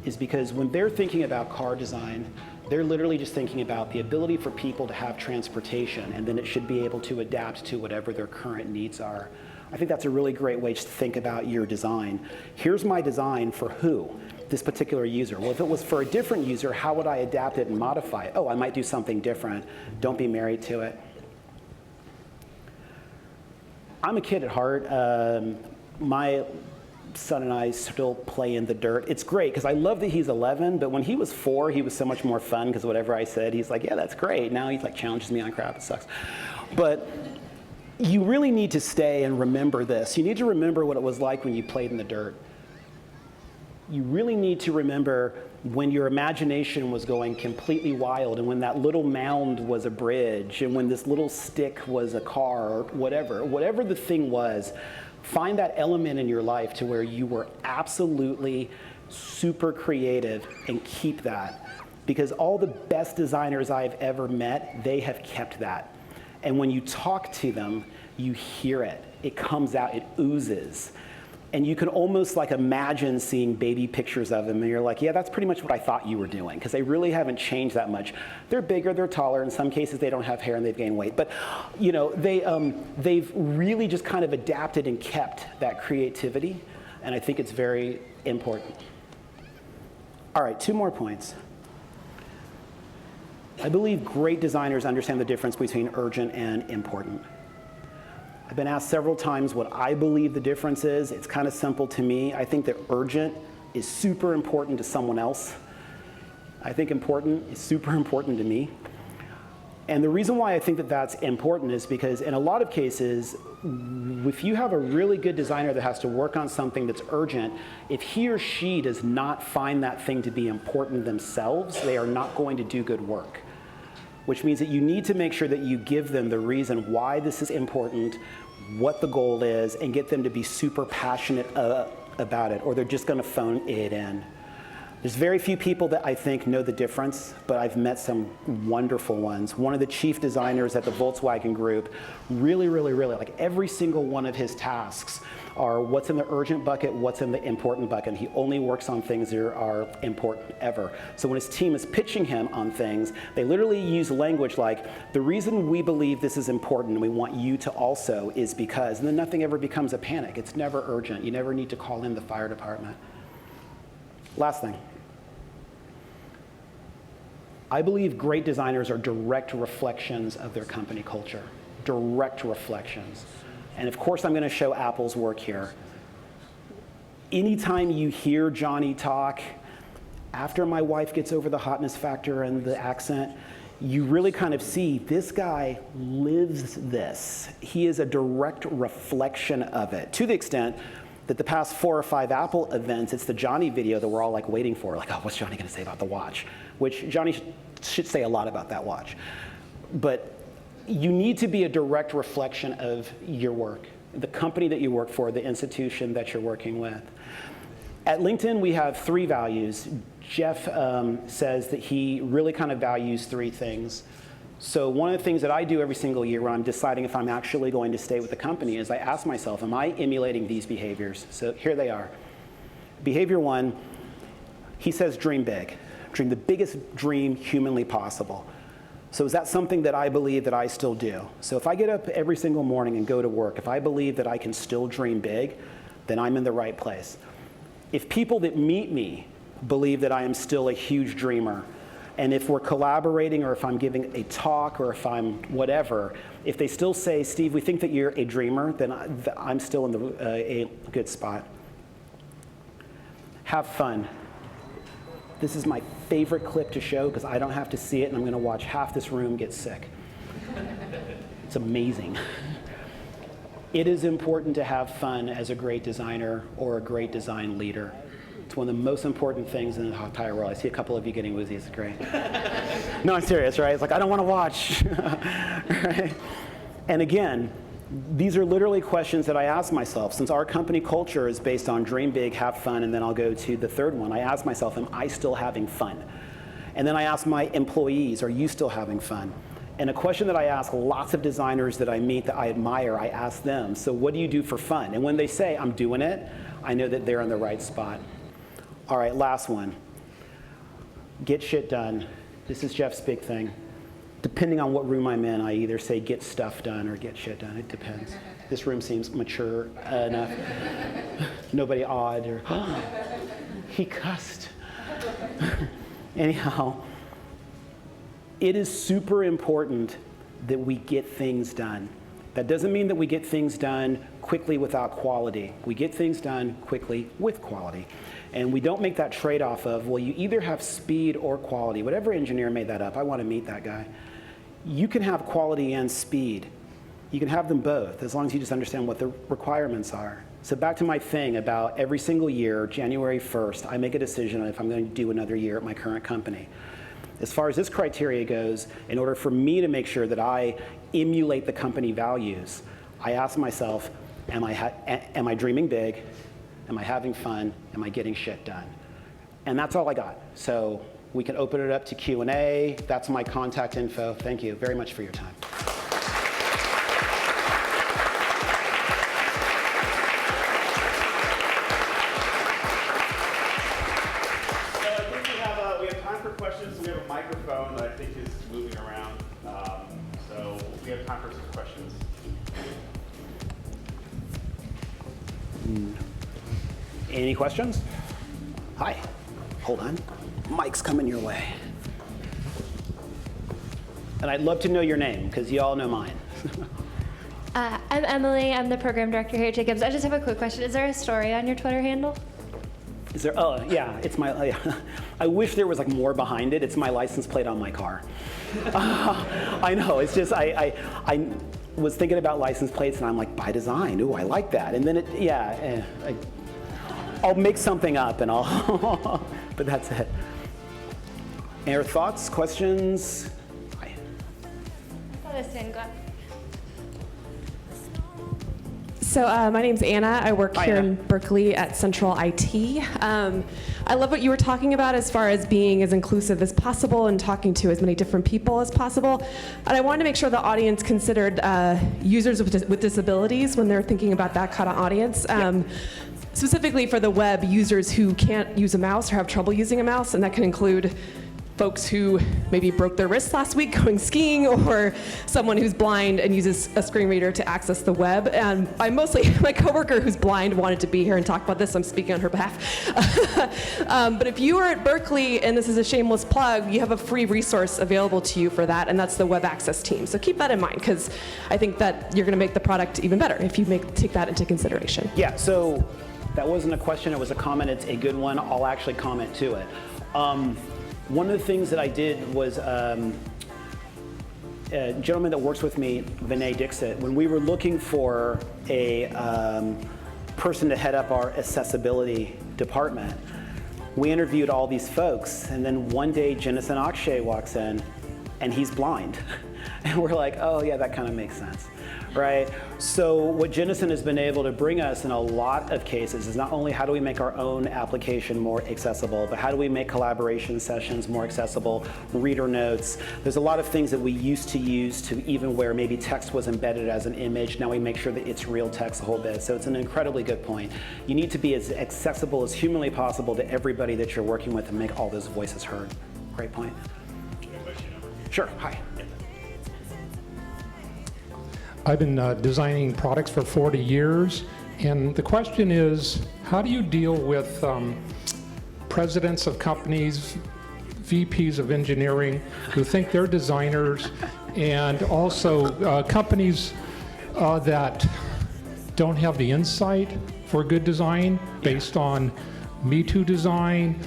is because when they're thinking about car design, they're literally just thinking about the ability for people to have transportation, and then it should be able to adapt to whatever their current needs are. I think that's a really great way to think about your design. Here's my design for who? This particular user. Well, if it was for a different user, how would I adapt it and modify it? Oh, I might do something different. Don't be married to it. I'm a kid at heart. My son and I still play in the dirt. It's great because I love that he's 11, but when he was 4, he was so much more fun because whatever I said, he's like, yeah, that's great. Now he's like challenges me on crap. It sucks. But you really need to stay and remember this. You need to remember what it was like when you played in the dirt. You really need to remember when your imagination was going completely wild, and when that little mound was a bridge, and when this little stick was a car, or whatever the thing was. Find that element in your life to where you were absolutely super creative, and keep that. Because all the best designers I've ever met, they have kept that. And when you talk to them, you hear it. It comes out, it oozes. And you can almost like imagine seeing baby pictures of them, and you're like, yeah, that's pretty much what I thought you were doing, because they really haven't changed that much. They're bigger, they're taller, in some cases they don't have hair and they've gained weight. But you know, they've really just kind of adapted and kept that creativity, and I think it's very important. All right, 2 more points. I believe great designers understand the difference between urgent and important. I've been asked several times what I believe the difference is. It's kind of simple to me. I think that urgent is super important to someone else. I think important is super important to me. And the reason why I think that that's important is because in a lot of cases, if you have a really good designer that has to work on something that's urgent, if he or she does not find that thing to be important themselves, they are not going to do good work. Which means that you need to make sure that you give them the reason why this is important, what the goal is, and get them to be super passionate about it, or they're just going to phone it in. There's very few people that I think know the difference, but I've met some wonderful ones. One of the chief designers at the Volkswagen Group, really, like every single one of his tasks are what's in the urgent bucket, what's in the important bucket. And he only works on things that are important ever. So when his team is pitching him on things, they literally use language like, the reason we believe this is important and we want you to also is because, and then nothing ever becomes a panic. It's never urgent. You never need to call in the fire department. Last thing. I believe great designers are direct reflections of their company culture. Direct reflections. And of course, I'm going to show Apple's work here. Anytime you hear Johnny talk, after my wife gets over the hotness factor and the accent, you really kind of see this guy lives this. He is a direct reflection of it, to the extent that the past 4 or 5 Apple events, it's the Johnny video that we're all like waiting for. Like, oh, what's Johnny going to say about the watch? Which Johnny should say a lot about that watch. But you need to be a direct reflection of your work, the company that you work for, the institution that you're working with. At LinkedIn, we have 3 values. Jeff says that he really kind of values 3 things. So one of the things that I do every single year when I'm deciding if I'm actually going to stay with the company is I ask myself, am I emulating these behaviors? So here they are. Behavior 1, he says dream big. Dream the biggest dream humanly possible. So is that something that I believe that I still do? So if I get up every single morning and go to work, if I believe that I can still dream big, then I'm in the right place. If people that meet me believe that I am still a huge dreamer, and if we're collaborating or if I'm giving a talk or if I'm whatever, if they still say, Steve, we think that you're a dreamer, then I'm still in a good spot. Have fun. This is my favorite clip to show because I don't have to see it and I'm going to watch half this room get sick. It's amazing. It is important to have fun as a great designer or a great design leader. It's one of the most important things in the entire world. I see a couple of you getting woozy. It's great. No, I'm serious, right? It's like, I don't want to watch. Right? And again, these are literally questions that I ask myself. Since our company culture is based on dream big, have fun, and then I'll go to the third one. I ask myself, am I still having fun? And then I ask my employees, are you still having fun? And a question that I ask lots of designers that I meet that I admire, I ask them, so what do you do for fun? And when they say, I'm doing it, I know that they're in the right spot. All right, last one. Get shit done. This is Jeff's big thing. Depending on what room I'm in, I either say get stuff done or get shit done. It depends. This room seems mature enough. Nobody odd or, oh, he cussed. Anyhow, it is super important that we get things done. That doesn't mean that we get things done quickly without quality. We get things done quickly with quality. And we don't make that trade-off of, well, you either have speed or quality. Whatever engineer made that up, I want to meet that guy. You can have quality and speed. You can have them both, as long as you just understand what the requirements are. So back to my thing about every single year, January 1st, I make a decision on if I'm going to do another year at my current company. As far as this criteria goes, in order for me to make sure that I emulate the company values, I ask myself, am I dreaming big? Am I having fun? Am I getting shit done? And that's all I got. So we can open it up to Q&A. That's my contact info. Thank you very much for your time. So I think we have time for questions. We have a microphone that I think is moving around. So we have time for some questions. Any questions? Hi. Hold on. Mic's coming your way. And I'd love to know your name, because you all know mine. I'm Emily. I'm the program director here at Jacobs. I just have a quick question. Is there a story on your Twitter handle? Is there? Oh, yeah. It's my. I wish there was like more behind it. It's my license plate on my car. I know. It's just I was thinking about license plates, and I'm like, by design. Ooh, I like that. And then I'll make something up, and I'll. But that's it. Any other thoughts, questions? Hi. I thought it was So my name's Anna. I work Hi, here Anna. in Berkeley at Central IT. I love what you were talking about as far as being as inclusive as possible and talking to as many different people as possible. And I wanted to make sure the audience considered users with disabilities when they're thinking about that kind of audience. Specifically for the web, users who can't use a mouse or have trouble using a mouse, and that can include folks who maybe broke their wrists last week going skiing, or someone who's blind and uses a screen reader to access the web. And my coworker who's blind wanted to be here and talk about this, so I'm speaking on her behalf. But if you are at Berkeley, and this is a shameless plug, you have a free resource available to you for that, and that's the web access team. So keep that in mind, because I think that you're going to make the product even better if you take that into consideration. Yeah, so that wasn't a question, it was a comment. It's a good one. I'll actually comment to it. One of the things that I did was a gentleman that works with me, Vinay Dixit, when we were looking for a person to head up our accessibility department, we interviewed all these folks, and then one day Jennison Akshay walks in, and he's blind. And we're like, oh yeah, that kind of makes sense, right? So what Jennison has been able to bring us in a lot of cases is not only how do we make our own application more accessible, but how do we make collaboration sessions more accessible, reader notes. There's a lot of things that we used to use to even where maybe text was embedded as an image. Now we make sure that it's real text a whole bit. So it's an incredibly good point. You need to be as accessible as humanly possible to everybody that you're working with and make all those voices heard. Great point. Sure, hi. I've been designing products for 40 years, and the question is, how do you deal with presidents of companies, VPs of engineering who think they're designers, and also companies that don't have the insight for good design based on Me Too design,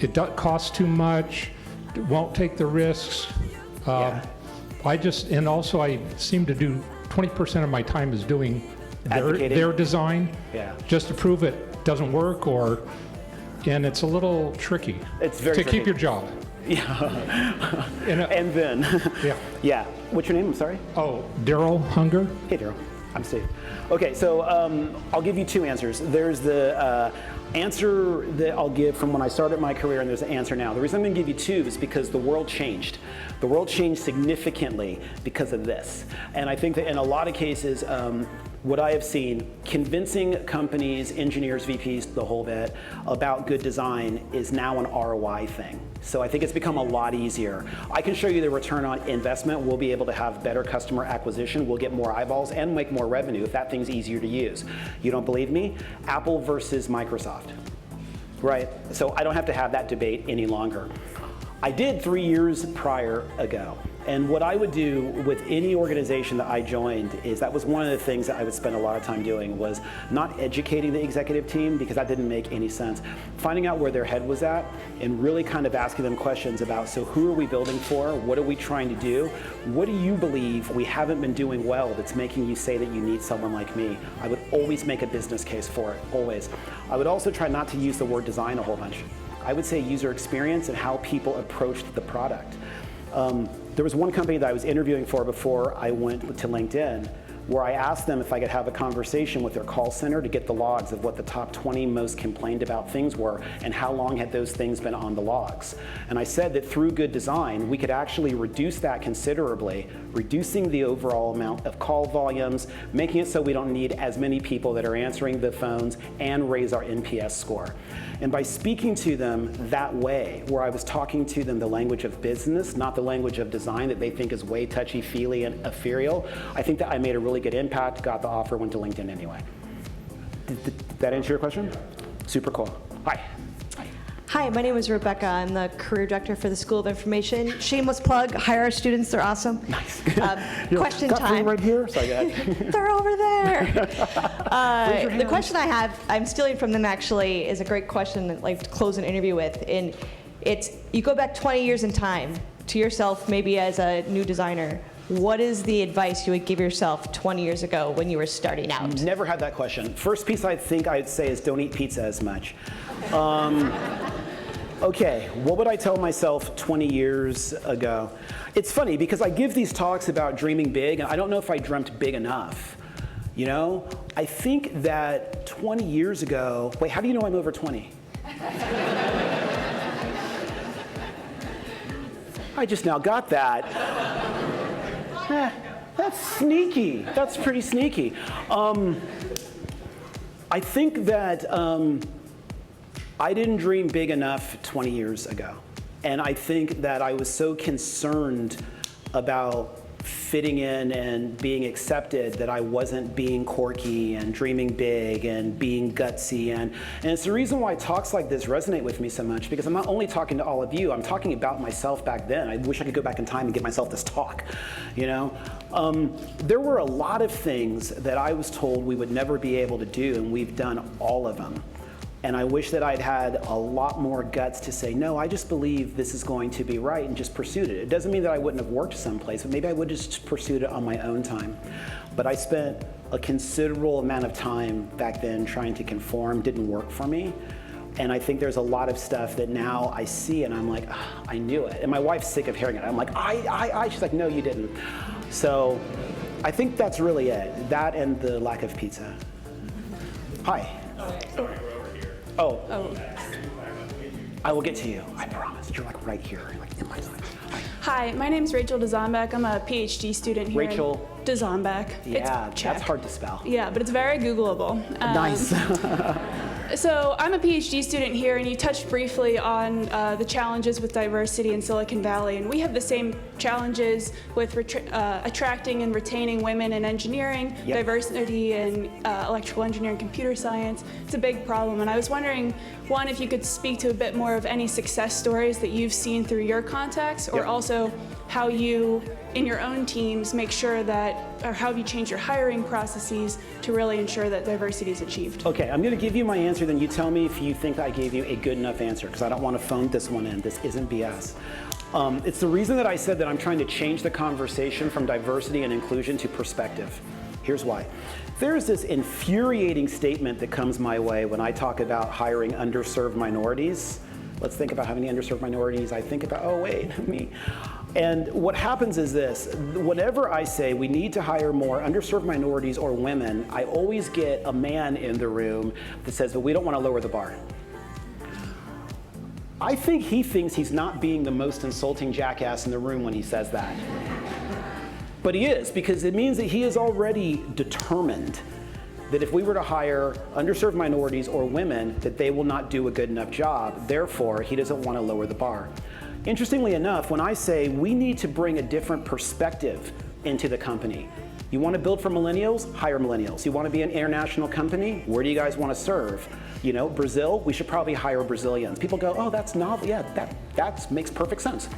it costs too much, won't take the risks. I seem to do 20% of my time is doing their design, just to prove it doesn't work, and it's a little tricky. It's very tricky. To keep your job. Yeah. And then, yeah. Yeah. What's your name? I'm sorry. Oh, Daryl Hunger. Hey, Daryl. I'm Steve. Okay, so I'll give you two answers. There's the answer that I'll give from when I started my career, and there's an answer now. The reason I'm going to give you two is because the world changed. The world changed significantly because of this. And I think that in a lot of cases, what I have seen, convincing companies, engineers, VPs, the whole bit, about good design is now an ROI thing. So I think it's become a lot easier. I can show you the return on investment. We'll be able to have better customer acquisition. We'll get more eyeballs and make more revenue if that thing's easier to use. You don't believe me? Apple versus Microsoft, right? So I don't have to have that debate any longer. I did 3 years prior ago. And what I would do with any organization that I joined is that was one of the things that I would spend a lot of time doing was not educating the executive team, because that didn't make any sense. Finding out where their head was at and really kind of asking them questions about, so who are we building for? What are we trying to do? What do you believe we haven't been doing well that's making you say that you need someone like me? I would always make a business case for it, always. I would also try not to use the word design a whole bunch. I would say user experience and how people approached the product. There was one company that I was interviewing for before I went to LinkedIn, where I asked them if I could have a conversation with their call center to get the logs of what the top 20 most complained about things were and how long had those things been on the logs. And I said that through good design, we could actually reduce that considerably, reducing the overall amount of call volumes, making it so we don't need as many people that are answering the phones, and raise our NPS score. And by speaking to them that way, where I was talking to them the language of business, not the language of design that they think is way touchy-feely and ethereal, I think that I made a really good impact, got the offer, went to LinkedIn anyway. Did that answer your question? Super cool. Hi. Hi, my name is Rebecca. I'm the career director for the School of Information. Shameless plug, hire our students, they're awesome. Nice. Question time. Right here? Sorry, go ahead. They're over there. The question I have, I'm stealing from them actually, is a great question that I'd like to close an interview with. And it's, you go back 20 years in time to yourself, maybe as a new designer. What is the advice you would give yourself 20 years ago when you were starting out? Never had that question. First piece I think I'd say is don't eat pizza as much. Okay, what would I tell myself 20 years ago? It's funny because I give these talks about dreaming big, and I don't know if I dreamt big enough. You know, I think that 20 years ago, wait, how do you know I'm over 20? I just now got that. That's sneaky. That's pretty sneaky. I think that I didn't dream big enough 20 years ago. And I think that I was so concerned about fitting in and being accepted that I wasn't being quirky and dreaming big and being gutsy. And it's the reason why talks like this resonate with me so much, because I'm not only talking to all of you, I'm talking about myself back then. I wish I could go back in time and give myself this talk, you know? There were a lot of things that I was told we would never be able to do, and we've done all of them. And I wish that I'd had a lot more guts to say, no, I just believe this is going to be right, and just pursued it. It doesn't mean that I wouldn't have worked someplace, but maybe I would just pursued it on my own time. But I spent a considerable amount of time back then trying to conform. Didn't work for me. And I think there's a lot of stuff that now I see and I'm like, oh, I knew it. And my wife's sick of hearing it. I'm like, she's like, no, you didn't. So I think that's really it. That and the lack of pizza. Hi. Oh. I will get to you. I promise. You're like right here, like in my side. Hi, my name's Rachel Dezonbeck. I'm a PhD student here. Rachel Dezonbeck. Yeah, that's hard to spell. Yeah, but it's very Googleable. Nice. So I'm a PhD student here, and you touched briefly on the challenges with diversity in Silicon Valley, and we have the same challenges with attracting and retaining women in engineering, Yep. diversity in electrical engineering, computer science. It's a big problem, and I was wondering, one, if you could speak to a bit more of any success stories that you've seen through your contacts, or Yep. also how you, in your own teams, make sure that, or how have you changed your hiring processes to really ensure that diversity is achieved? Okay, I'm gonna give you my answer, then you tell me if you think I gave you a good enough answer, because I don't want to phone this one in. This isn't BS. It's the reason that I said that I'm trying to change the conversation from diversity and inclusion to perspective. Here's why. There's this infuriating statement that comes my way when I talk about hiring underserved minorities. Let's think about how many underserved minorities. I think about, oh wait, me. And what happens is this, whenever I say we need to hire more underserved minorities or women, I always get a man in the room that says, but we don't want to lower the bar. I think he thinks he's not being the most insulting jackass in the room when he says that. But he is, because it means that he is already determined that if we were to hire underserved minorities or women, that they will not do a good enough job. Therefore, he doesn't want to lower the bar. Interestingly enough, when I say we need to bring a different perspective into the company, you want to build for millennials? Hire millennials. You want to be an international company? Where do you guys want to serve? You know, Brazil? We should probably hire Brazilians. People go, oh, that's novel. Yeah, that makes perfect sense.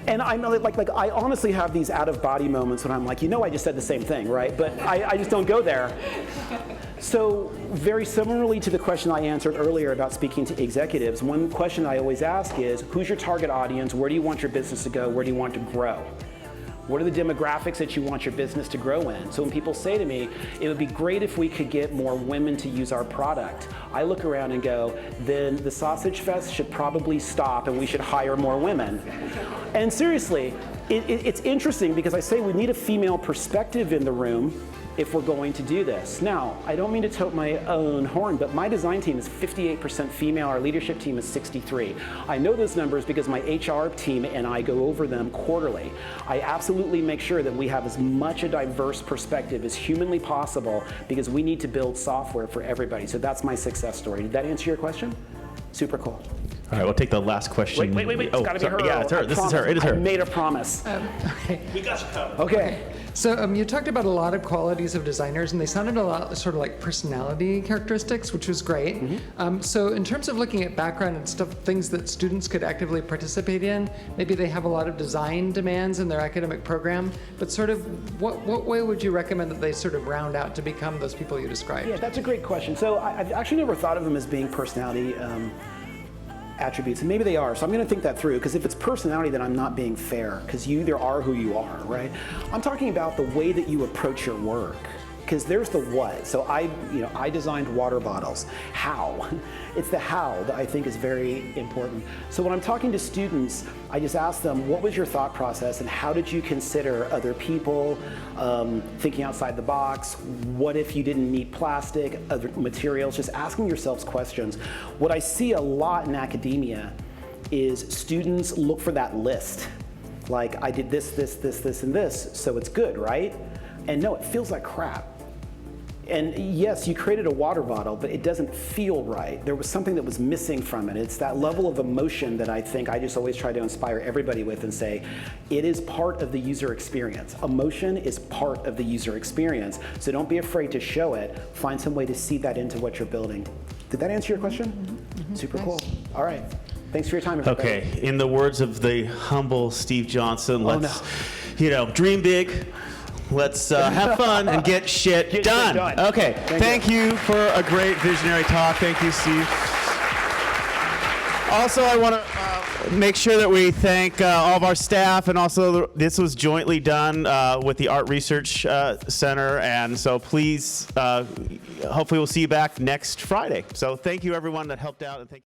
And I'm like I honestly have these out-of-body moments when I'm like, you know, I just said the same thing, right? But I just don't go there. So very similarly to the question I answered earlier about speaking to executives, one question I always ask is, who's your target audience? Where do you want your business to go? Where do you want to grow? What are the demographics that you want your business to grow in? So when people say to me, it would be great if we could get more women to use our product, I look around and go, then the Sausage Fest should probably stop and we should hire more women. And seriously, it's interesting because I say we need a female perspective in the room if we're going to do this. Now, I don't mean to tote my own horn, but my design team is 58% female, our leadership team is 63%. I know those numbers because my HR team and I go over them quarterly. I absolutely make sure that we have as much a diverse perspective as humanly possible because we need to build software for everybody. So that's my success story. Did that answer your question? Super cool. All right, we'll take the last question. Wait. It's gotta be her. Yeah, it's her. I This promise. is her. It is her. I made a promise. We got you covered. Okay. So you talked about a lot of qualities of designers, and they sounded a lot sort of like personality characteristics, which was great. So in terms of looking at background and stuff, things that students could actively participate in, maybe they have a lot of design demands in their academic program, but sort of what way would you recommend that they sort of round out to become those people you described? Yeah, that's a great question. So I've actually never thought of them as being personality attributes, and maybe they are, so I'm going to think that through, because if it's personality, then I'm not being fair, because you either are who you are, right? I'm talking about the way that you approach your work, because there's the what. So I designed water bottles. How? It's the how that I think is very important. So when I'm talking to students, I just ask them, what was your thought process and how did you consider other people, thinking outside the box? What if you didn't need plastic, other materials? Just asking yourselves questions. What I see a lot in academia is students look for that list. Like, I did this, and this, so it's good, right? And no, it feels like crap. And yes, you created a water bottle, but it doesn't feel right. There was something that was missing from it. It's that level of emotion that I think I just always try to inspire everybody with and say, it is part of the user experience. Emotion is part of the user experience. So don't be afraid to show it. Find some way to see that into what you're building. Did that answer your question? Mm-hmm. Super cool. All right. Thanks for your time, everybody. Okay, in the words of the humble Steve Johnson, let's, dream big. Let's have fun and get shit done. Okay, thank you for a great visionary talk. Thank you, Steve. Also, I want to make sure that we thank all of our staff, and also this was jointly done with the Art Research Center, and so please, hopefully we'll see you back next Friday. So thank you, everyone that helped out, and thank you.